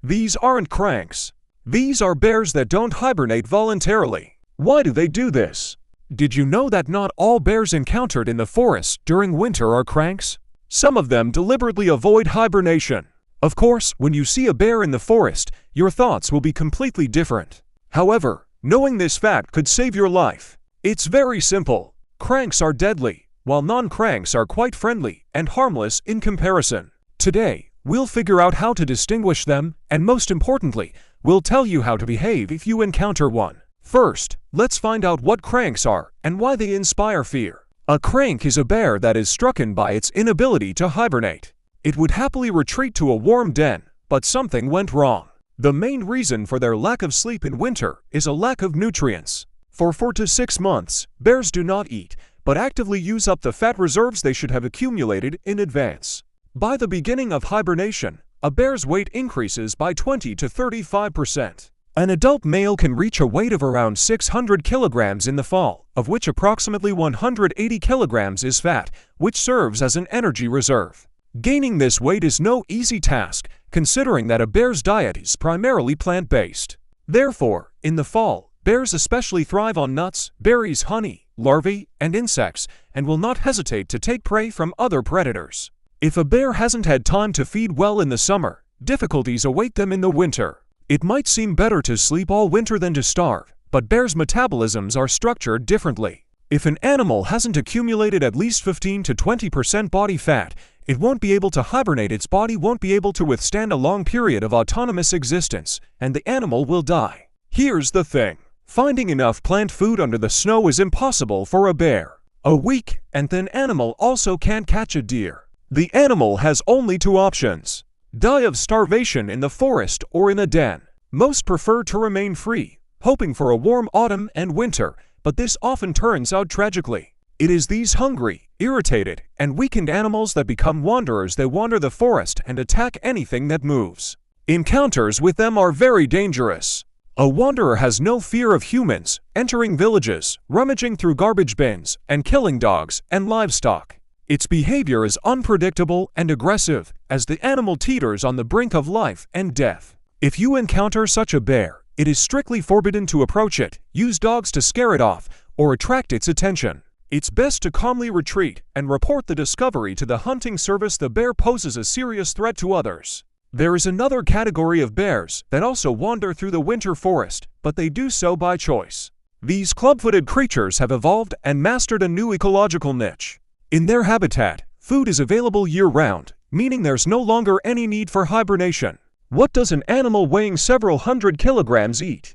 These aren't cranks. These are bears that don't hibernate voluntarily. Why do they do this? Did you know that not all bears encountered in the forest during winter are cranks? Some of them deliberately avoid hibernation. Of course, when you see a bear in the forest, your thoughts will be completely different. However, knowing this fact could save your life. It's very simple. Cranks are deadly, while non-cranks are quite friendly and harmless in comparison. Today, we'll figure out how to distinguish them, and most importantly, we'll tell you how to behave if you encounter one. First, let's find out what cranks are and why they inspire fear. A crank is a bear that is stricken by its inability to hibernate. It would happily retreat to a warm den, but something went wrong. The main reason for their lack of sleep in winter is a lack of nutrients. For 4 to 6 months, bears do not eat, but actively use up the fat reserves they should have accumulated in advance. By the beginning of hibernation, a bear's weight increases by 20 to 35%. An adult male can reach a weight of around 600 kilograms in the fall, of which approximately 180 kilograms is fat, which serves as an energy reserve. Gaining this weight is no easy task, considering that a bear's diet is primarily plant-based. Therefore, in the fall, bears especially thrive on nuts, berries, honey, larvae, and insects, and will not hesitate to take prey from other predators. If a bear hasn't had time to feed well in the summer, difficulties await them in the winter. It might seem better to sleep all winter than to starve, but bears' metabolisms are structured differently. If an animal hasn't accumulated at least 15 to 20% body fat, it won't be able to hibernate. Its body won't be able to withstand a long period of autonomous existence, and the animal will die. Here's the thing. Finding enough plant food under the snow is impossible for a bear. A weak and thin animal also can't catch a deer. The animal has only 2 options: die of starvation in the forest or in a den. Most prefer to remain free, hoping for a warm autumn and winter, but this often turns out tragically. It is these hungry, irritated, and weakened animals that become wanderers. They wander the forest and attack anything that moves. Encounters with them are very dangerous. A wanderer has no fear of humans, entering villages, rummaging through garbage bins, and killing dogs and livestock. Its behavior is unpredictable and aggressive, as the animal teeters on the brink of life and death. If you encounter such a bear, it is strictly forbidden to approach it, use dogs to scare it off, or attract its attention. It's best to calmly retreat and report the discovery to the hunting service. The bear poses a serious threat to others. There is another category of bears that also wander through the winter forest, but they do so by choice. These club-footed creatures have evolved and mastered a new ecological niche. In their habitat, food is available year-round, meaning there's no longer any need for hibernation. What does an animal weighing several hundred kilograms eat?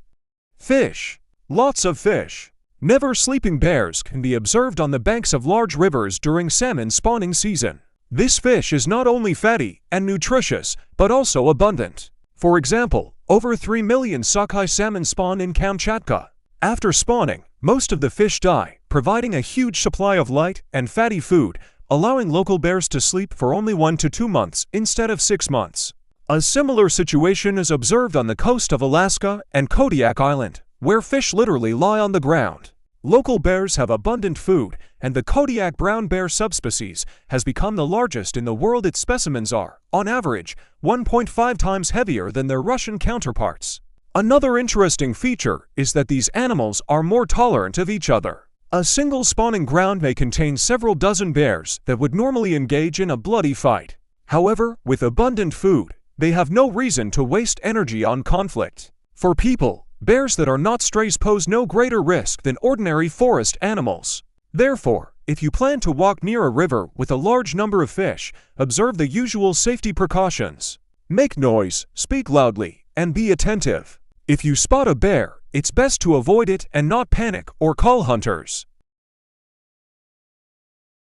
Fish. Lots of fish. Never-sleeping bears can be observed on the banks of large rivers during salmon spawning season. This fish is not only fatty and nutritious, but also abundant. For example, over 3 million sockeye salmon spawn in Kamchatka. After spawning, most of the fish die, providing a huge supply of light and fatty food, allowing local bears to sleep for only 1 to 2 months instead of 6 months. A similar situation is observed on the coast of Alaska and Kodiak Island, where fish literally lie on the ground. Local bears have abundant food, and the Kodiak brown bear subspecies has become the largest in the world. Its specimens are, on average, 1.5 times heavier than their Russian counterparts. Another interesting feature is that these animals are more tolerant of each other. A single spawning ground may contain several dozen bears that would normally engage in a bloody fight. However, with abundant food, they have no reason to waste energy on conflict. For people, bears that are not strays pose no greater risk than ordinary forest animals. Therefore, if you plan to walk near a river with a large number of fish, observe the usual safety precautions. Make noise, speak loudly, and be attentive. If you spot a bear, it's best to avoid it and not panic or call hunters.